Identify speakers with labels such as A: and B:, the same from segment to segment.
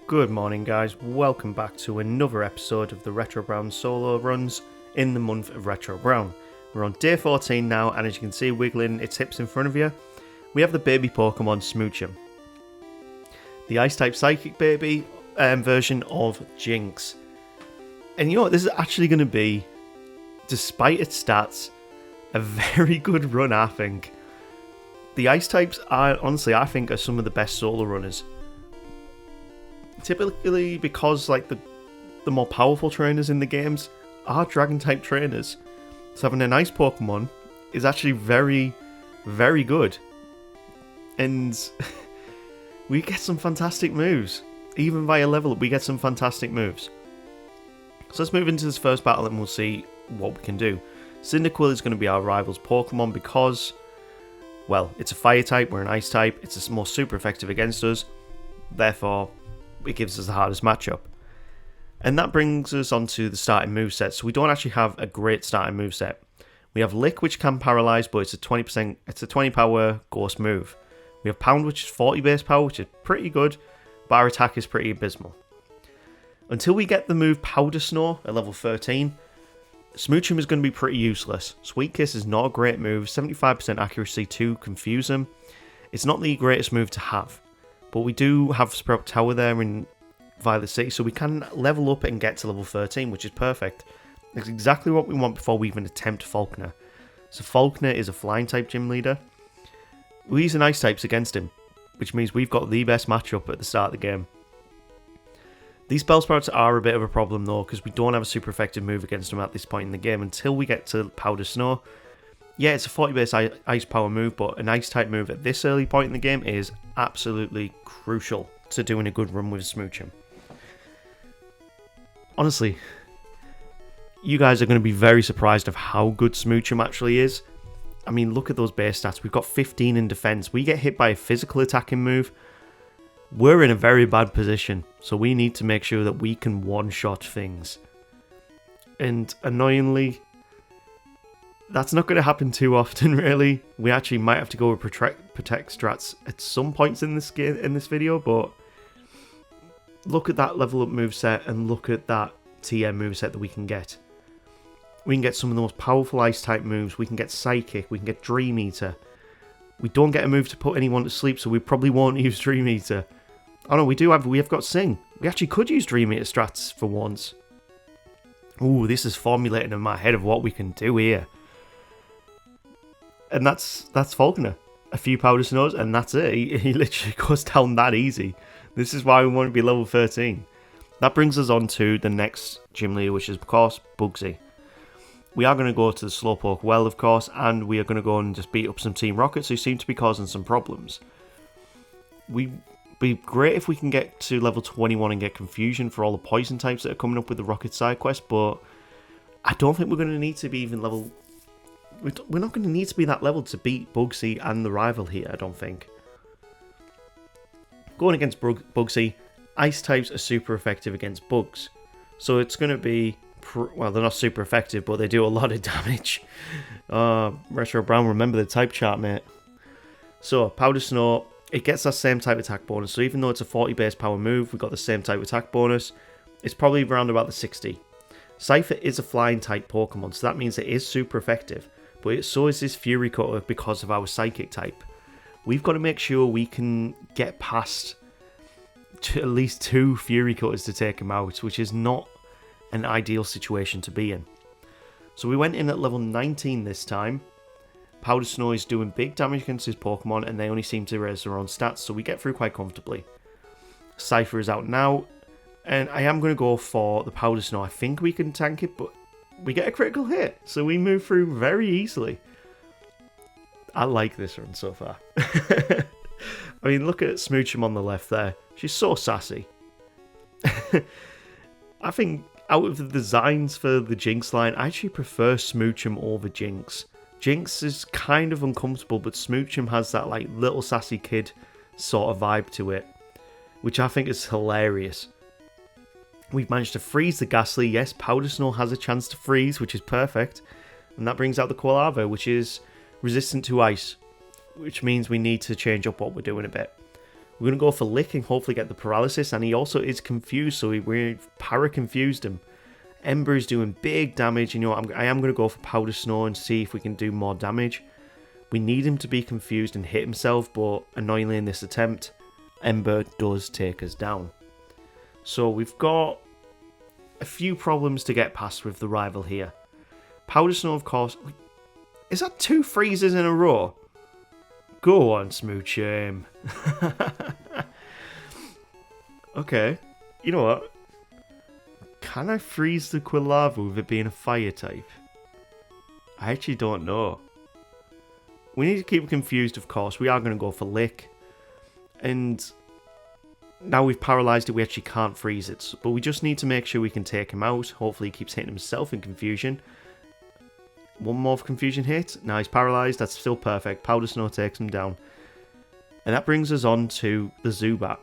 A: Good morning guys, welcome back to another episode of the Retro Brown Solo Runs in the month of Retro Brown. We're on day 14 now, and as you can see wiggling its hips in front of you, we have the baby Pokemon Smoochum. The Ice-type Psychic baby version of Jinx. And you know what, this is actually going to be, despite its stats, a very good run I think. The Ice types are, honestly, I think are some of the best solo runners. Typically because like the more powerful trainers in the games are dragon type trainers. So having an ice Pokemon is actually very, very good. And we get some fantastic moves. Even via level up, we get some fantastic moves. So let's move into this first battle and we'll see what we can do. Cyndaquil is going to be our rival's Pokemon because, well, it's a fire type, we're an ice type, it's more super effective against us. Therefore, it gives us the hardest matchup. And that brings us on to the starting moveset. So we don't actually have a great starting moveset. We have Lick, which can paralyze, but it's a 20 power ghost move. We have Pound, which is 40 base power, which is pretty good, but our attack is pretty abysmal. Until we get the move Powder Snow at level 13, Smoochum is going to be pretty useless. Sweet Kiss is not a great move, 75% accuracy to confuse him. It's not the greatest move to have. But we do have Sprout Tower there in Violet City, so we can level up and get to level 13, which is perfect. It's exactly what we want before we even attempt Falkner. So Falkner is a flying type gym leader. We use an ice types against him, which means we've got the best matchup at the start of the game. These Bellsprouts are a bit of a problem though, because we don't have a super effective move against them at this point in the game until we get to Powder Snow. Yeah, it's a 40 base ice power move, but an ice type move at this early point in the game is absolutely crucial to doing a good run with Smoochum. Honestly, you guys are going to be very surprised of how good Smoochum actually is. I mean, look at those base stats. We've got 15 in defense. We get hit by a physical attacking move. We're in a very bad position, so we need to make sure that we can one-shot things. And annoyingly, that's not going to happen too often, really. We actually might have to go with protect strats at some points in this video, but look at that level up moveset and look at that TM moveset that we can get. We can get some of the most powerful ice type moves. We can get Psychic. We can get Dream Eater. We don't get a move to put anyone to sleep, so we probably won't use Dream Eater. Oh no, we have got Sing. We actually could use Dream Eater strats for once. Ooh, this is formulating in my head of what we can do here. And that's Falkner. A few Powder Snows, and that's it. He literally goes down that easy. This is why we want to be level 13. That brings us on to the next gym leader, which is, of course, Bugsy. We are going to go to the Slowpoke well, of course, and we are going to go and just beat up some Team Rockets who seem to be causing some problems. We'd be great if we can get to level 21 and get Confusion for all the poison types that are coming up with the Rocket side quest, but I don't think we're going to need to be even level... We're not going to need to be that level to beat Bugsy and the rival here, I don't think. Going against Bugsy, ice types are super effective against bugs. So it's going to be... well, they're not super effective, but they do a lot of damage. Retro Brown, remember the type chart, mate. So, Powder Snow, it gets that same type attack bonus. So even though it's a 40 base power move, we've got the same type attack bonus. It's probably around about the 60. Cypher is a flying type Pokemon, so that means it is super effective. But so is this Fury Cutter because of our Psychic type. We've got to make sure we can get past at least 2 Fury Cutters to take him out, which is not an ideal situation to be in. So we went in at level 19 this time. Powder Snow is doing big damage against his Pokemon, and they only seem to raise their own stats, so we get through quite comfortably. Cypher is out now, and I am going to go for the Powder Snow. I think we can tank it, but we get a critical hit, so we move through very easily. I like this run so far. I mean, look at Smoochum on the left there. She's so sassy. I think out of the designs for the Jinx line, I actually prefer Smoochum over Jinx. Jinx is kind of uncomfortable, but Smoochum has that like little sassy kid sort of vibe to it, which I think is hilarious. We've managed to freeze the Ghastly. Yes, Powder Snow has a chance to freeze, which is perfect. And that brings out the Quilava, which is resistant to ice, which means we need to change up what we're doing a bit. We're going to go for Lick and hopefully get the paralysis. And he also is confused, so we've para-confused him. Ember is doing big damage. You know, I am going to go for Powder Snow and see if we can do more damage. We need him to be confused and hit himself, but annoyingly in this attempt, Ember does take us down. So we've got a few problems to get past with the rival here. Powder Snow, of course. Is that 2 freezes in a row? Go on, Smoochum. Okay. You know what? Can I freeze the Quilava with it being a fire type? I actually don't know. We need to keep it confused, of course. We are going to go for Lick. And now we've paralysed it, we actually can't freeze it. But we just need to make sure we can take him out. Hopefully he keeps hitting himself in confusion. One more confusion hit. Now he's paralysed. That's still perfect. Powder Snow takes him down. And that brings us on to the Zubat,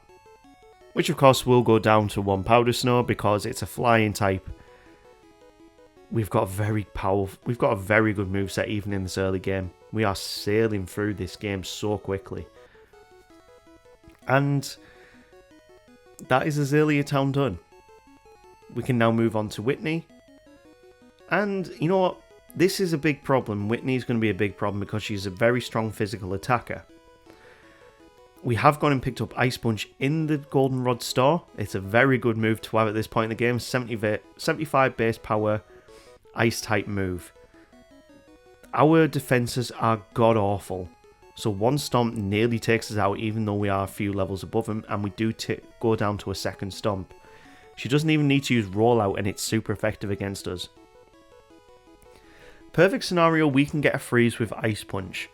A: which of course will go down to 1 Powder Snow because it's a flying type. We've got a very good moveset even in this early game. We are sailing through this game so quickly. And that is Azalea Town done. We can now move on to Whitney. And you know what? This is a big problem. Whitney's going to be a big problem because she's a very strong physical attacker. We have gone and picked up Ice Punch in the Goldenrod store. It's a very good move to have at this point in the game. 75 base power, Ice type move. Our defenses are god awful. So 1 Stomp nearly takes us out even though we are a few levels above him. And we do go down to a 2nd Stomp. She doesn't even need to use Rollout and it's super effective against us. Perfect scenario, we can get a freeze with Ice Punch.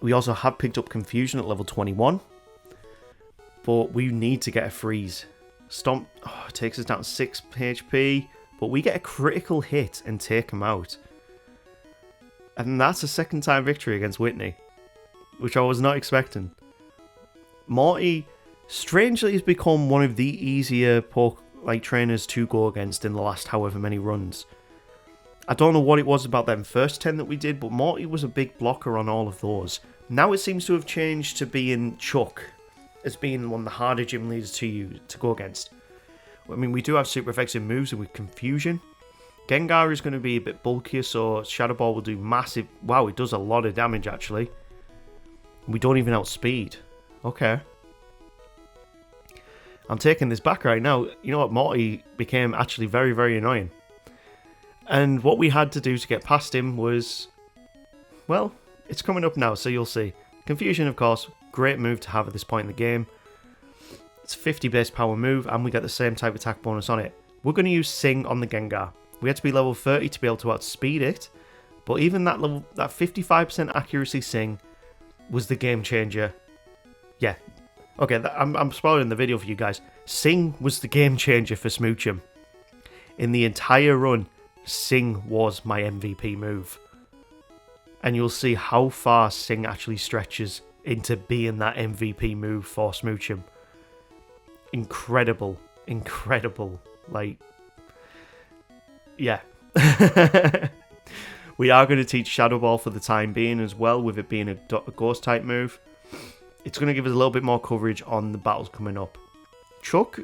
A: We also have picked up Confusion at level 21. But we need to get a freeze. Stomp takes us down to 6 HP. But we get a critical hit and take him out. And that's a 2nd time victory against Whitney, which I was not expecting. Morty, strangely, has become one of the easier trainers to go against in the last however many runs. I don't know what it was about them first 10 that we did, but Morty was a big blocker on all of those. Now it seems to have changed to being Chuck as being one of the harder gym leaders to go against. I mean, we do have super effective moves with Confusion. Gengar is going to be a bit bulkier, so Shadow Ball will do massive... Wow, it does a lot of damage, actually. We don't even outspeed. Okay. I'm taking this back right now. You know what? Morty became actually very, very annoying. And what we had to do to get past him was... Well, it's coming up now, so you'll see. Confusion, of course, great move to have at this point in the game. It's a 50 base power move, and we get the same type of attack bonus on it. We're going to use Sing on the Gengar. We had to be level 30 to be able to outspeed it, but even that 55% accuracy Sing was the game changer. Yeah, okay, I'm spoiling the video for you guys. Sing was the game changer for Smoochum. In the entire run, Sing was my MVP move. And you'll see how far Sing actually stretches into being that MVP move for Smoochum. Incredible. Like, yeah. We are going to teach Shadow Ball for the time being as well, with it being a ghost type move. It's going to give us a little bit more coverage on the battles coming up. Chuck,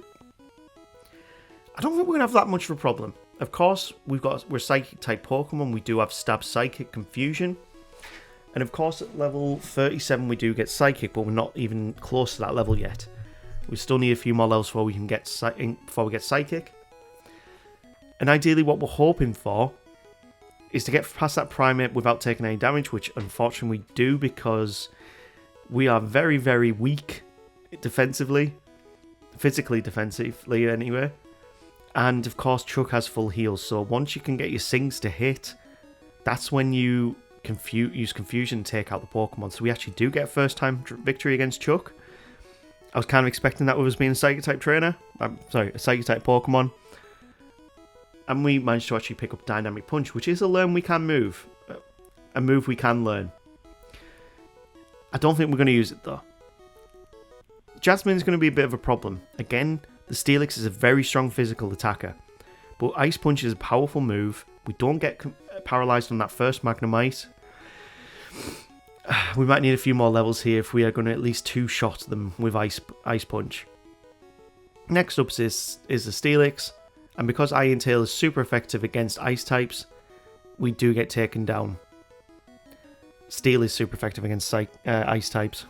A: I don't think we're going to have that much of a problem. Of course, we're Psychic type Pokemon. We do have Stab Psychic Confusion. And of course, at level 37, we do get Psychic, but we're not even close to that level yet. We still need a few more levels before we get Psychic. And ideally, what we're hoping for is to get past that Primate without taking any damage, which unfortunately we do because we are very, very weak defensively. Physically defensively, anyway. And of course, Chuck has full heals, so once you can get your Sings to hit, that's when you use Confusion to take out the Pokemon. So we actually do get a first-time victory against Chuck. I was kind of expecting that with us being a Psychic-type trainer. A Psychic-type Pokemon. And we managed to actually pick up Dynamic Punch, which is a learn we can move. A move we can learn. I don't think we're going to use it, though. Jasmine's going to be a bit of a problem. Again, the Steelix is a very strong physical attacker. But Ice Punch is a powerful move. We don't get paralysed on that first Magnemite. We might need a few more levels here if we are going to at least two-shot them with Ice Punch. Next up is the Steelix, and because Iron Tail is super effective against ice types, we do get taken down. Steel is super effective against ice types.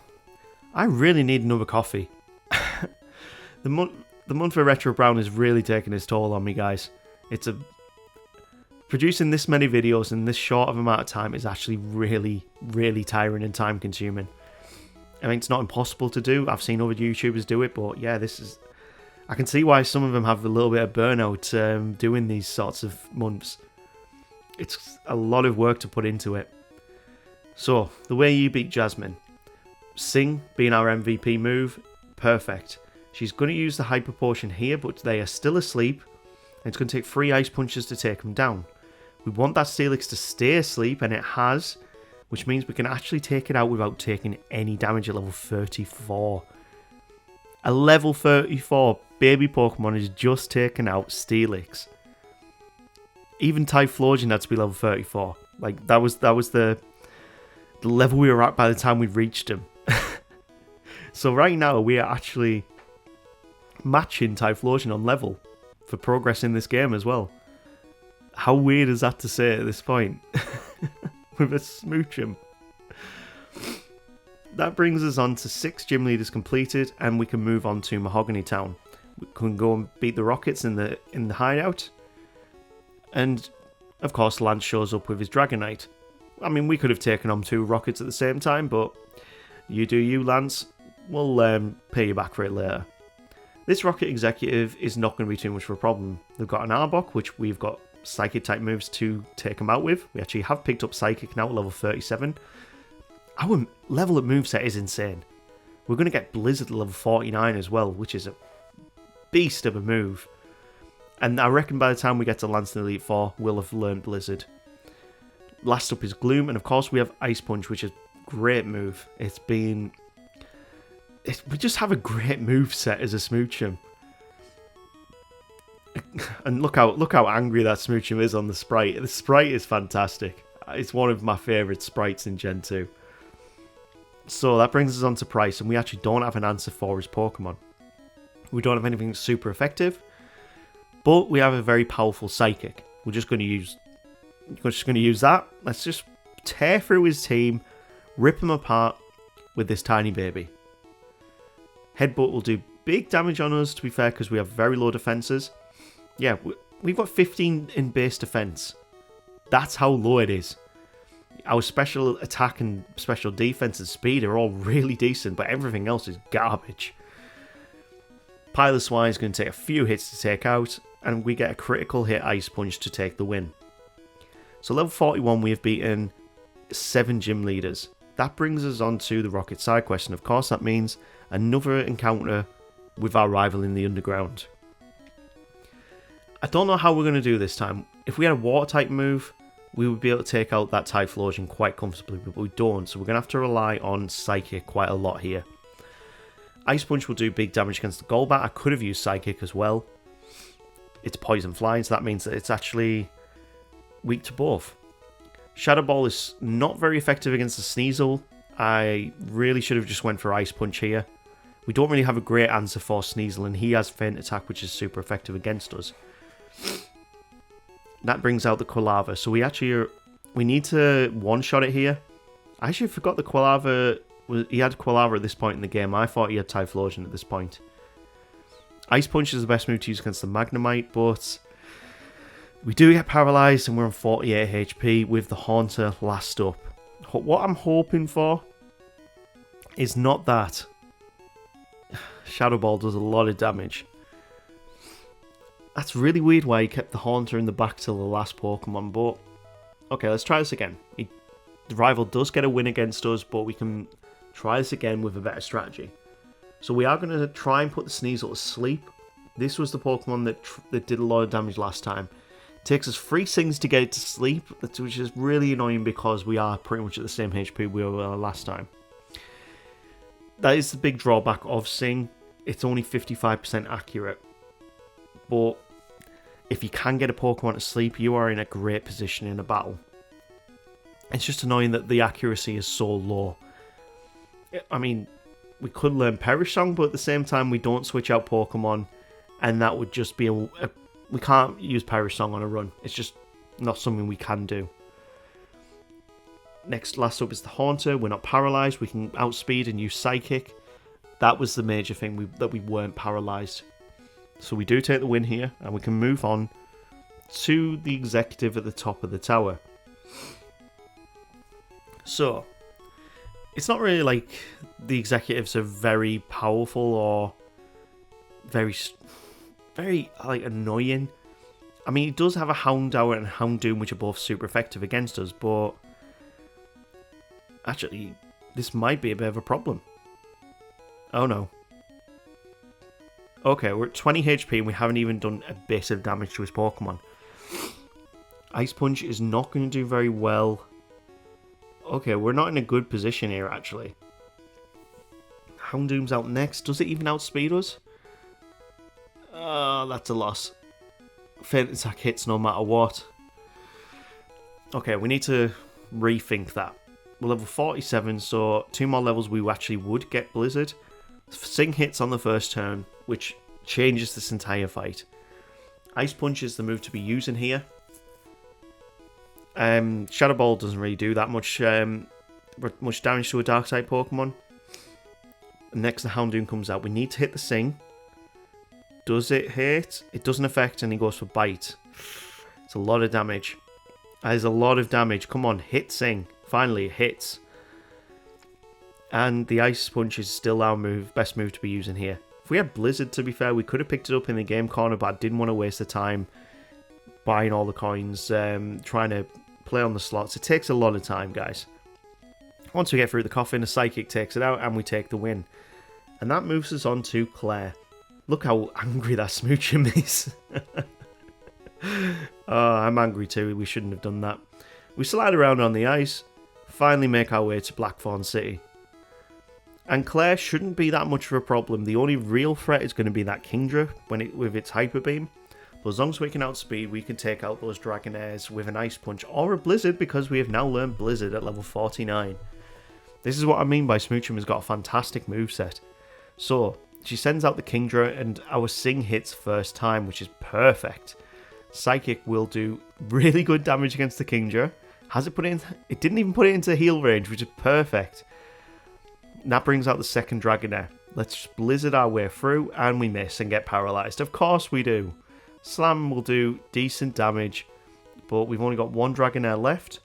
A: I really need another coffee. The month for Retro Brown is really taking its toll on me, guys. Producing this many videos in this short of amount of time is actually really, really tiring and time consuming. I mean, it's not impossible to do. I've seen other YouTubers do it, but yeah, I can see why some of them have a little bit of burnout doing these sorts of months. It's a lot of work to put into it. So, the way you beat Jasmine. Sing being our MVP move, perfect. She's going to use the Hyper Potion here, but they are still asleep. And it's going to take 3 Ice Punches to take them down. We want that Steelix to stay asleep, and it has, which means we can actually take it out without taking any damage at level 34. A level 34 baby Pokemon is just taken out Steelix. Even Typhlosion had to be level 34. Like, that was the level we were at by the time we reached him. So right now, we are actually matching Typhlosion on level for progress in this game as well. How weird is that to say at this point? With a Smoochum. That brings us on to 6 gym leaders completed, and we can move on to Mahogany Town. We can go and beat the Rockets in the hideout. And, of course, Lance shows up with his Dragonite. I mean, we could have taken on 2 Rockets at the same time, but you do you, Lance. We'll pay you back for it later. This Rocket Executive is not going to be too much of a problem. They've got an Arbok, which we've got Psychic-type moves to take them out with. We actually have picked up Psychic now at level 37. Our level of moveset is insane. We're going to get Blizzard at level 49 as well, which is a beast of a move. And I reckon by the time we get to Lance in Elite 4, we'll have learned Blizzard. Last up is Gloom, and of course we have Ice Punch, which is a great move. We just have a great move set as a Smoochum. And look how angry that Smoochum is on the sprite. The sprite is fantastic. It's one of my favourite sprites in Gen 2. So that brings us on to Price, and we actually don't have an answer for his Pokemon. We don't have anything super effective, but we have a very powerful Psychic. We're just going to use that. Let's just tear through his team, rip him apart with this tiny baby. Headbutt will do big damage on us, to be fair, because we have very low defenses. Yeah, we've got 15 in base defense. That's how low it is. Our special attack and special defense and speed are all really decent, but everything else is garbage. Piloswine is going to take a few hits to take out, and we get a critical hit Ice Punch to take the win. So level 41, we have beaten 7 gym leaders. That brings us on to the Rocket side quest, and of course that means another encounter with our rival in the underground. I don't know how we're going to do this time. If we had a water type move, we would be able to take out that Typhlosion quite comfortably, but we don't, so we're going to have to rely on Psychic quite a lot here. Ice Punch will do big damage against the Golbat. I could have used Psychic as well. It's Poison Flying, so that means that it's actually weak to both. Shadow Ball is not very effective against the Sneasel. I really should have just went for Ice Punch here. We don't really have a great answer for Sneasel, and he has Feint Attack, which is super effective against us. That brings out the Quilava, so we need to one-shot it here. I actually forgot the Quilava. He had Quilava at this point in the game. I thought he had Typhlosion at this point. Ice Punch is the best move to use against the Magnemite, but we do get paralyzed, and we're on 48 HP with the Haunter last up. What I'm hoping for is not that. Shadow Ball does a lot of damage. That's really weird why he kept the Haunter in the back till the last Pokemon, but okay, let's try this again. The rival does get a win against us, but we can try this again with a better strategy. So we are going to try and put the Sneasel to sleep. This was the Pokemon that did a lot of damage last time. It takes us 3 Sings to get it to sleep, which is really annoying because we are pretty much at the same HP we were last time. That is the big drawback of Sing. It's only 55% accurate. But if you can get a Pokemon to sleep, you are in a great position in a battle. It's just annoying that the accuracy is so low. I mean, we could learn Perish Song, but at the same time, we don't switch out Pokemon, and that would just be we can't use Perish Song on a run. It's just not something we can do. Last up is the Haunter. We're not paralyzed. We can outspeed and use Psychic. That was the major thing, that we weren't paralyzed. So we do take the win here, and we can move on to the executive at the top of the tower. So, it's not really like the executives are very powerful or very like annoying. I mean, it does have a Houndour and Houndoom, which are both super effective against us, but actually, this might be a bit of a problem. Oh no. Okay, we're at 20 HP and we haven't even done a bit of damage to his Pokemon. Ice Punch is not going to do very well. Okay, we're not in a good position here, actually. Houndoom's out next. Does it even outspeed us? That's a loss. Feint Attack hits no matter what. Okay, we need to rethink that. We're level 47, so 2 more levels we actually would get Blizzard. Sing hits on the first turn, which changes this entire fight. Ice Punch is the move to be using here. Shadow Ball doesn't really do that much damage to a Dark type Pokemon. Next, the Houndoom comes out. We need to hit the Sing. Does it hit? It doesn't affect, and he goes for Bite. It's a lot of damage. That is a lot of damage. Come on, hit Sing. Finally, it hits. And the Ice Punch is still our best move to be using here. If we had Blizzard, to be fair, we could have picked it up in the game corner, but I didn't want to waste the time buying all the coins, trying to play on the slots. It takes a lot of time, guys. Once we get through the coffin, a Psychic takes it out, and we take the win. And that moves us on to Claire. Look how angry that Smoochum is. Oh, I'm angry too. We shouldn't have done that. We slide around on the ice, finally make our way to Blackthorn City. And Claire shouldn't be that much of a problem. The only real threat is going to be that Kingdra with its Hyper Beam. But as long as we can outspeed, we can take out those Dragonairs with an Ice Punch or a Blizzard, because we have now learned Blizzard at level 49. This is what I mean by Smoochum has got a fantastic moveset. So, she sends out the Kingdra and our Sing hits first time, which is perfect. Psychic will do really good damage against the Kingdra. It didn't even put it into heal range, which is perfect. That brings out the second Dragonair. Let's Blizzard our way through, and we miss and get paralyzed. Of course we do. Slam will do decent damage, but we've only got one Dragonair left.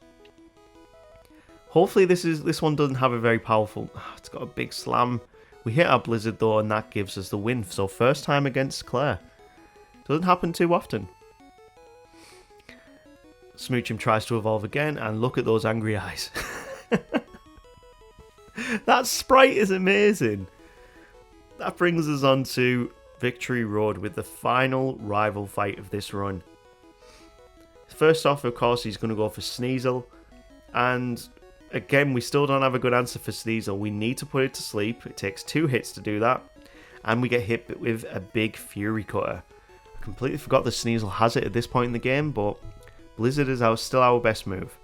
A: Hopefully this one doesn't have a very powerful... It's got a big Slam. We hit our Blizzard though, and that gives us the win. So first time against Claire. Doesn't happen too often. Smoochum tries to evolve again, and look at those angry eyes. That sprite is amazing. That brings us on to Victory Road with the final rival fight of this run. First off, of course, he's going to go for Sneasel. And again, we still don't have a good answer for Sneasel. We need to put it to sleep. It takes 2 hits to do that. And we get hit with a big Fury Cutter. I completely forgot that Sneasel has it at this point in the game, but Blizzard is still our best move.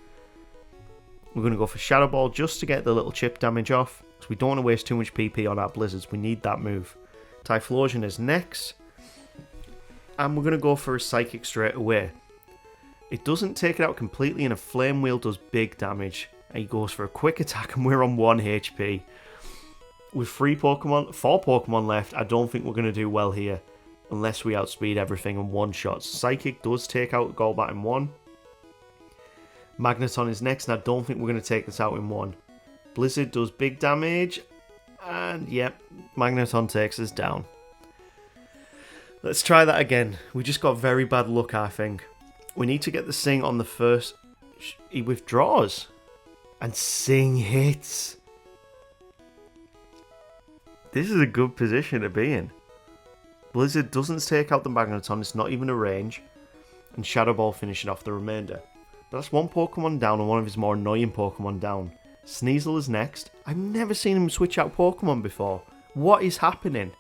A: We're going to go for Shadow Ball just to get the little chip damage off, because we don't want to waste too much PP on our Blizzards. We need that move. Typhlosion is next, and we're going to go for a Psychic straight away. It doesn't take it out completely, and a Flame Wheel does big damage. And he goes for a quick attack, and we're on 1 HP. With 4 Pokemon left, I don't think we're going to do well here, unless we outspeed everything in one shot. Psychic does take out Golbat in 1. Magneton is next, and I don't think we're going to take this out in 1. Blizzard does big damage, and yep, Magneton takes us down. Let's try that again. We just got very bad luck, I think. We need to get the Sing on the first... He withdraws, and Sing hits. This is a good position to be in. Blizzard doesn't take out the Magneton, it's not even a range, and Shadow Ball finishing off the remainder. But that's 1 Pokemon down and one of his more annoying Pokemon down. Sneasel is next. I've never seen him switch out Pokemon before. What is happening?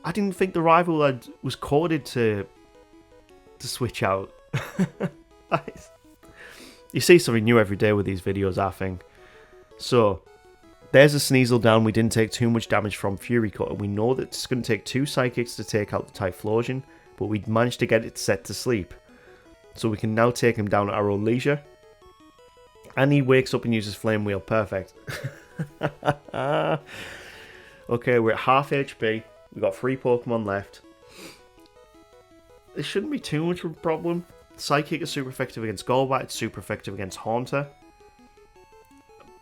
A: I didn't think the rival was coded to switch out. You see something new every day with these videos, I think. So, there's a Sneasel down. We didn't take too much damage from Fury Cut. And we know that it's going to take 2 Psychics to take out the Typhlosion. But we managed to get it set to sleep. So we can now take him down at our own leisure. And he wakes up and uses Flame Wheel. Perfect. Okay, we're at half HP. We've got 3 Pokemon left. This shouldn't be too much of a problem. Psychic is super effective against Golbat. It's super effective against Haunter.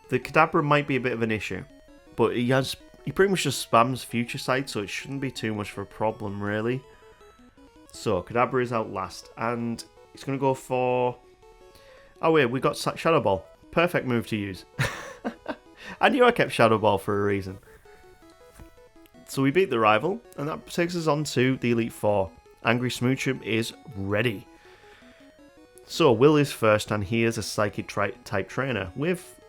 A: The Kadabra might be a bit of an issue. But he pretty much just spams Future Sight, so it shouldn't be too much of a problem, really. So, Kadabra is out last. And he's going to go for... Oh wait, we got Shadow Ball. Perfect move to use. I knew I kept Shadow Ball for a reason. So we beat the rival, and that takes us on to the Elite Four. Angry Smoochum is ready. So Will is first, and he is a Psychic type trainer with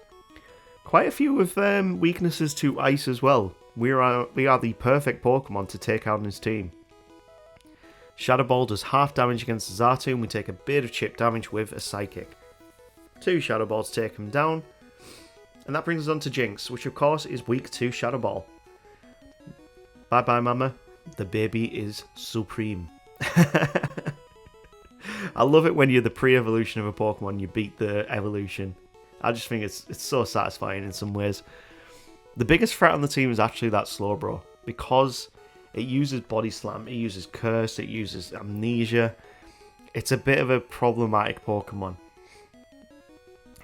A: quite a few of weaknesses to Ice as well. We are the perfect Pokemon to take out in his team. Shadow Ball does half damage against Xatu, and we take a bit of chip damage with a Psychic. 2 Shadow Balls take him down, and that brings us on to Jinx, which of course is weak to Shadow Ball. Bye bye mama, the baby is supreme. I love it when you're the pre-evolution of a Pokemon, you beat the evolution. I just think it's so satisfying in some ways. The biggest threat on the team is actually that Slowbro, because it uses Body Slam, it uses Curse, it uses Amnesia. It's a bit of a problematic Pokemon.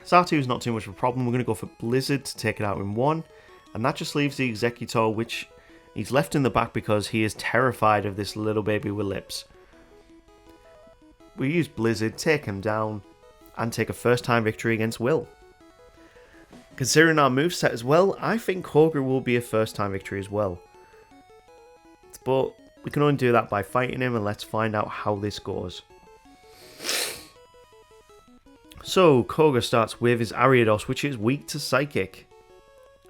A: Xatu is not too much of a problem. We're going to go for Blizzard to take it out in 1. And that just leaves the Executor, which he's left in the back because he is terrified of this little baby with lips. We use Blizzard, take him down, and take a first time victory against Will. Considering our moveset as well, I think Koga will be a first time victory as well. But we can only do that by fighting him, and let's find out how this goes. So, Koga starts with his Ariados, which is weak to Psychic.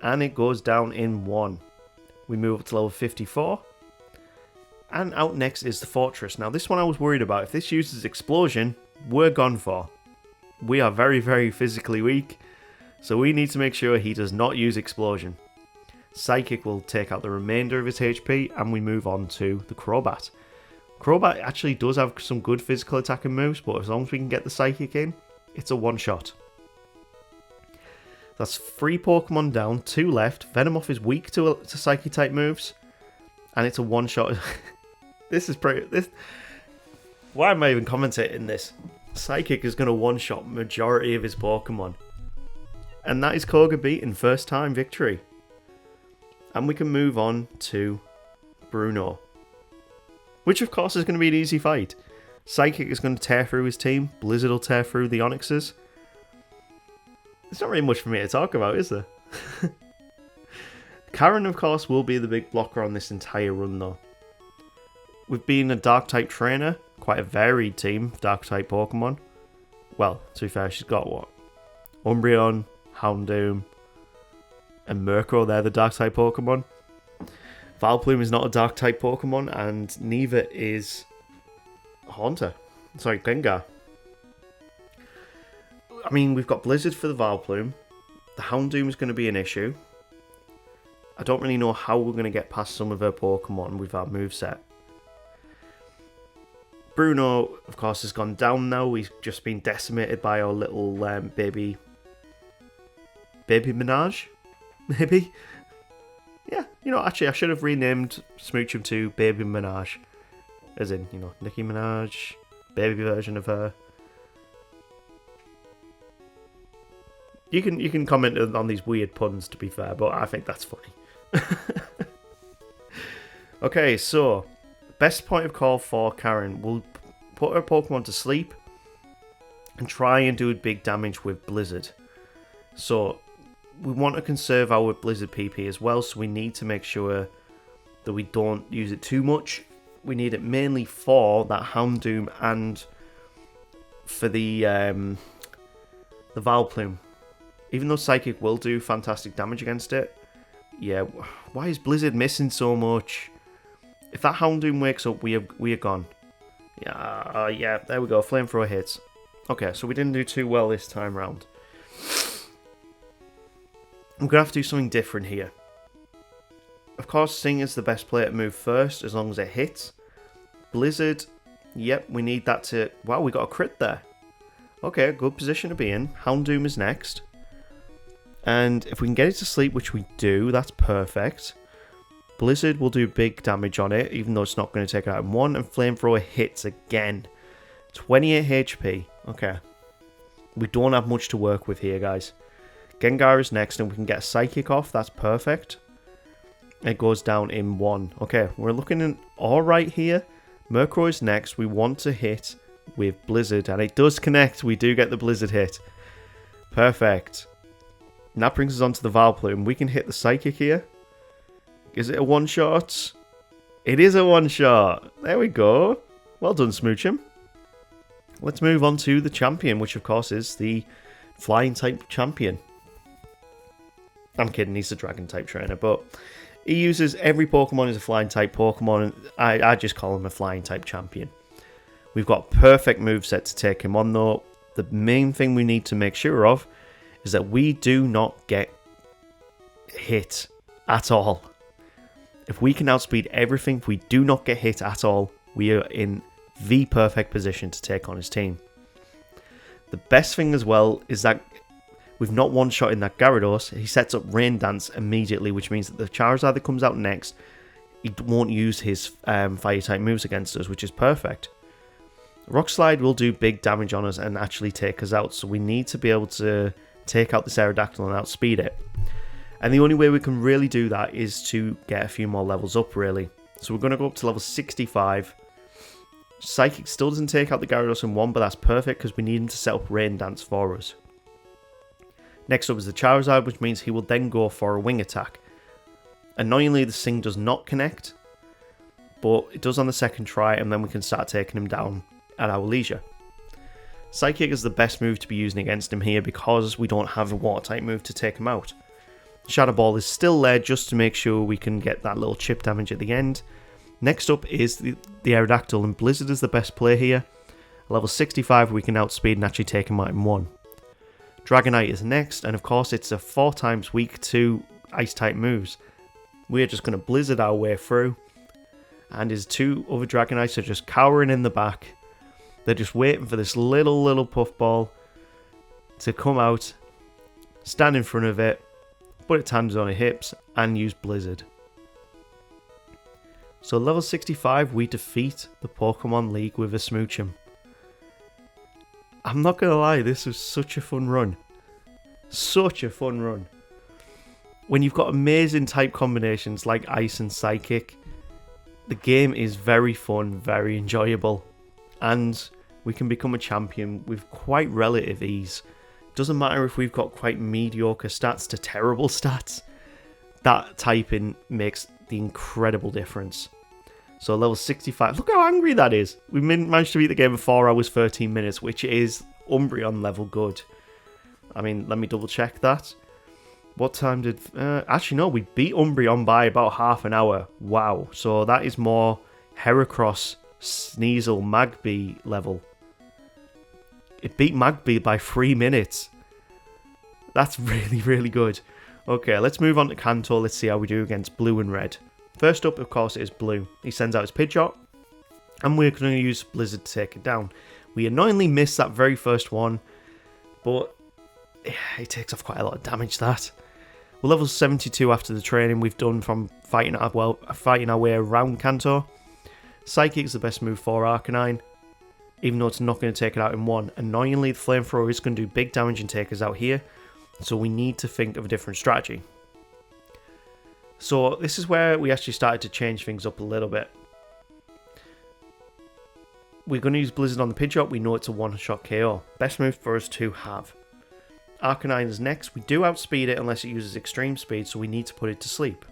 A: And it goes down in 1. We move up to level 54. And out next is the Fortress. Now, this one I was worried about. If this uses Explosion, we're gone for. We are very, very physically weak. So we need to make sure he does not use Explosion. Psychic will take out the remainder of his HP, and we move on to the Crobat. Crobat actually does have some good physical attacking moves, but as long as we can get the Psychic in, it's a one-shot. That's 3 Pokemon down, 2 left. Venomoth is weak to Psychic type moves, and it's a one-shot. This is pretty... Why am I even commentating this? Psychic is going to one-shot majority of his Pokemon. And that is Koga beaten, first time victory. And we can move on to Bruno, which of course is going to be an easy fight. Psychic is going to tear through his team. Blizzard will tear through the Onyxes. There's not really much for me to talk about, is there? Karen, of course, will be the big blocker on this entire run, though. With being a Dark-type trainer, quite a varied team of Dark-type Pokemon. Well, to be fair, she's got what? Umbreon, Houndoom, and Murkrow, they're the Dark-type Pokemon. Vileplume is not a Dark-type Pokemon, and neither is Haunter. Sorry, Gengar. I mean, we've got Blizzard for the Vileplume. The Houndoom is going to be an issue. I don't really know how we're going to get past some of her Pokemon with our moveset. Bruno, of course, has gone down now. He's just been decimated by our little baby Minaj? Maybe? Yeah, you know, actually, I should have renamed Smoochum to Baby Minaj. As in, you know, Nicki Minaj, baby version of her. You can comment on these weird puns, to be fair, but I think that's funny. Okay, so best point of call for Karen. We'll put her Pokemon to sleep and try and do big damage with Blizzard. So we want to conserve our Blizzard PP as well, so we need to make sure that we don't use it too much. We need it mainly for that Houndoom and for the Vileplume. Even though Psychic will do fantastic damage against it, yeah, why is Blizzard missing so much? If that Houndoom wakes up, we are gone. Yeah, there we go. Flamethrower hits. Okay, so we didn't do too well this time round. I'm going to have to do something different here. Of course, Sing is the best player to move first, as long as it hits. Blizzard, yep, we need that to... Wow, we got a crit there. Okay, good position to be in. Houndoom is next. And if we can get it to sleep, which we do, that's perfect. Blizzard will do big damage on it, even though it's not going to take it out in one. And Flamethrower hits again. 28 HP. Okay. We don't have much to work with here, guys. Gengar is next, and we can get a Psychic off. That's perfect. It goes down in one. Okay, we're looking in alright here. Murkrow is next. We want to hit with Blizzard, and it does connect. We do get the Blizzard hit. Perfect. And that brings us on to the Vileplume. We can hit the Psychic here. Is it a one-shot? It is a one-shot. There we go. Well done, Smoochum. Let's move on to the champion, which of course is the Flying-type champion. I'm kidding, he's a Dragon-type trainer, but he uses every Pokemon as a Flying-type Pokemon, and I just call him a Flying-type champion. We've got perfect moveset to take him on, though. The main thing we need to make sure of is that we do not get hit at all. If we can outspeed everything, we do not get hit at all, we are in the perfect position to take on his team. The best thing as well is that with not one-shot in that Gyarados, he sets up Rain Dance immediately, which means that the Charizard that comes out next, he won't use his Fire-type moves against us, which is perfect. Rock Slide will do big damage on us and actually take us out, so we need to be able to take out this Aerodactyl and outspeed it. And the only way we can really do that is to get a few more levels up, really. So we're going to go up to level 65. Psychic still doesn't take out the Gyarados in one, but that's perfect because we need him to set up Rain Dance for us. Next up is the Charizard, which means he will then go for a wing attack. Annoyingly, the Sing does not connect, but it does on the second try, and then we can start taking him down at our leisure. Psychic is the best move to be using against him here because we don't have a Water-type move to take him out. Shadow Ball is still there just to make sure we can get that little chip damage at the end. Next up is the Aerodactyl, and Blizzard is the best play here. Level 65, we can outspeed and actually take him out in one. Dragonite is next, and of course it's a 4 times weak to Ice-type moves. We're just going to Blizzard our way through, and his 2 other Dragonites are just cowering in the back. They're just waiting for this little puffball to come out, stand in front of it, put its hands on its hips, and use Blizzard. So level 65, we defeat the Pokemon League with a Smoochum. I'm not going to lie, this was such a fun run. Such a fun run. When you've got amazing type combinations like Ice and Psychic, the game is very fun, very enjoyable. And we can become a champion with quite relative ease. Doesn't matter if we've got quite mediocre stats to terrible stats. That typing makes the incredible difference. So level 65, look how angry that is. We managed to beat the game in 4 hours 13 minutes, which is Umbreon level good. I mean, let me double check that. What time did... actually no, we beat Umbreon by about half an hour. Wow, so that is more Heracross, Sneasel, Magby level. It beat Magby by 3 minutes. That's really good. Okay, let's move on to Kanto. Let's see how we do against Blue and Red. First up, of course, is Blue. He sends out his Pidgeot, and we're going to use Blizzard to take it down. We annoyingly missed that very first one, but it takes off quite a lot of damage, that. We're level 72 after the training we've done from fighting our way around Kanto. Psychic is the best move for Arcanine, even though it's not going to take it out in one. Annoyingly, the Flamethrower is going to do big damage and take us out here, so we need to think of a different strategy. So this is where we actually started to change things up a little bit. We're going to use Blizzard on the Pidgeot. We know it's a one-shot KO. Best move for us to have. Arcanine is next. We do outspeed it unless it uses extreme speed, so we need to put it to sleep.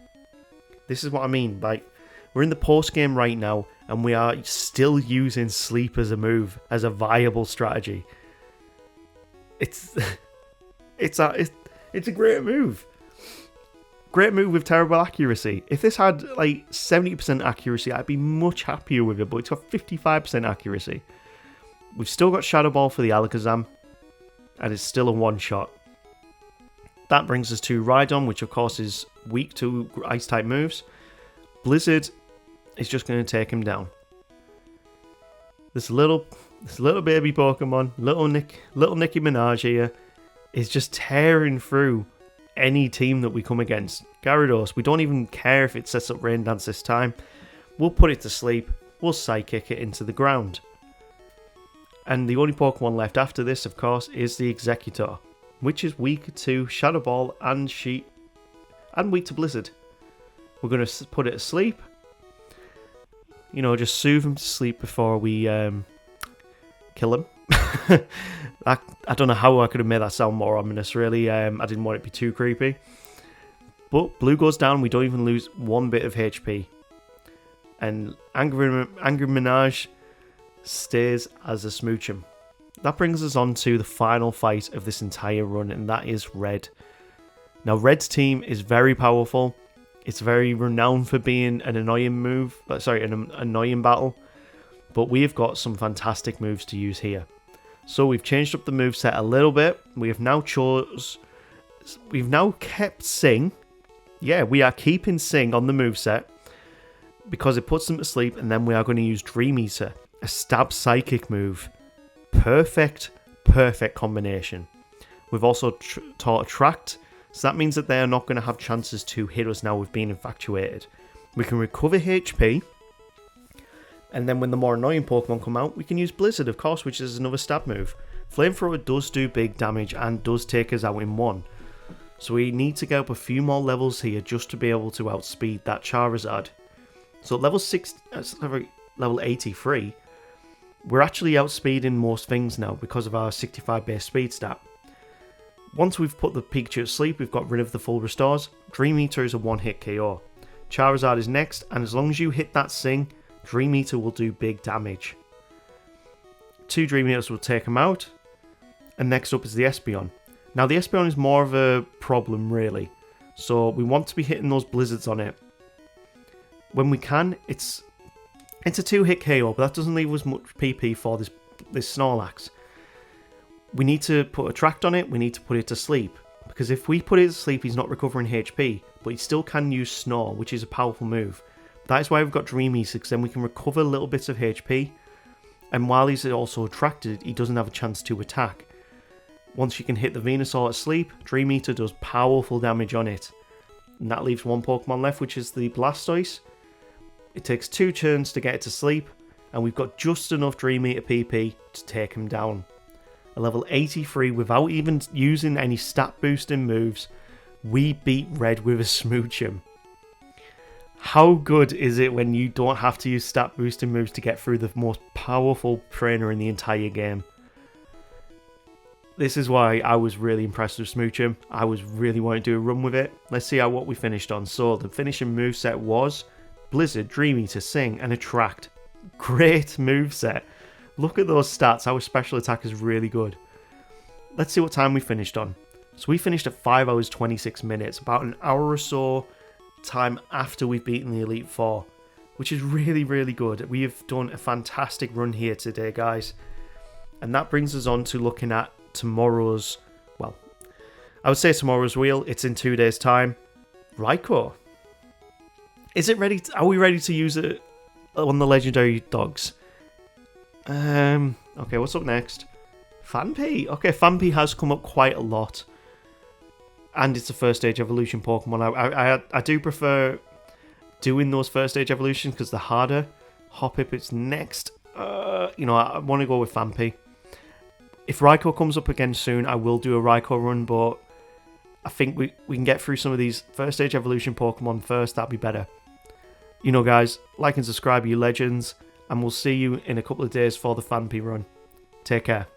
A: This is what I mean. Like, we're in the post-game right now, and we are still using sleep as a move, as a viable strategy. It's a great move. Great move with terrible accuracy. If this had like 70% accuracy, I'd be much happier with it, but it's got 55% accuracy. We've still got Shadow Ball for the Alakazam, and it's still a one-shot. That brings us to Rhydon, which of course is weak to Ice-type moves. Blizzard is just going to take him down. This little baby Pokemon, little Nicki Minaj here, is just tearing through any team that we come against. Gyarados, we don't even care if it sets up Rain Dance this time. We'll put it to sleep. We'll Psychic it into the ground. And the only Pokemon left after this, of course, is the Executor, which is weak to Shadow Ball and weak to Blizzard. We're going to put it to sleep. You know, just soothe him to sleep before we kill him. I don't know how I could have made that sound more ominous, really. I didn't want it to be too creepy. But Blue goes down, we don't even lose one bit of HP. And Angry Minaj stays as a Smoochum. That brings us on to the final fight of this entire run, and that is Red. Now, Red's team is very powerful. It's very renowned for being an annoying annoying battle. But we've got some fantastic moves to use here. So we've changed up the moveset a little bit. We've now kept Sing. Yeah, we are keeping Sing on the moveset because it puts them to sleep, and then we are going to use Dream Eater, a stab psychic move. Perfect combination. We've also taught Attract, so that means that they are not going to have chances to hit us now with being infatuated. We can recover HP, and then when the more annoying Pokemon come out, we can use Blizzard, of course, which is another stab move. Flamethrower does do big damage and does take us out in one. So we need to get up a few more levels here just to be able to outspeed that Charizard. So at level 83, we're actually outspeeding most things now because of our 65 base speed stat. Once we've put the Pikachu to sleep, we've got rid of the full restores. Dream Eater is a one-hit KO. Charizard is next, and as long as you hit that Sing, Dream Eater will do big damage. 2 Dream Eaters will take him out, and next up is the Espeon. Now the Espeon is more of a problem, really, so we want to be hitting those Blizzards on it. When we can, it's a 2-hit KO, but that doesn't leave us much PP for this Snorlax. We need to put Attract on it, we need to put it to sleep, because if we put it to sleep, he's not recovering HP, but he still can use Snore, which is a powerful move. That is why we've got Dream Eater, because then we can recover little bits of HP, and while he's also attracted, he doesn't have a chance to attack. Once you can hit the Venusaur at sleep, Dream Eater does powerful damage on it. And that leaves one Pokemon left, which is the Blastoise. It takes 2 turns to get it to sleep, and we've got just enough Dream Eater PP to take him down. At level 83, without even using any stat boosting moves, we beat Red with a Smoochum. How good is it when you don't have to use stat boosting moves to get through the most powerful trainer in the entire game? This is why I was really impressed with Smoochum. I was really wanting to do a run with it. Let's see what we finished on. So the finishing moveset was Blizzard, Dream Eater, Sing, and Attract. Great moveset. Look at those stats. Our special attack is really good. Let's see what time we finished on. So we finished at 5 hours 26 minutes, about an hour or so time after we've beaten the Elite Four, which is really, really good. We have done a fantastic run here today, guys. And that brings us on to looking at tomorrow's, well, I would say tomorrow's wheel. It's in 2 days' time. Raikou. Is it ready? Are we ready to use it on the legendary dogs? Okay, what's up next? Phanpy. Okay, Phanpy has come up quite a lot. And it's a first stage evolution Pokemon. I do prefer doing those first stage evolutions because they're harder. Hoppip is next. I want to go with Phanpy. If Raikou comes up again soon, I will do a Raikou run, but I think we can get through some of these first stage evolution Pokemon first. That'd be better. You know, guys, like and subscribe, you legends, and we'll see you in a couple of days for the Phanpy run. Take care.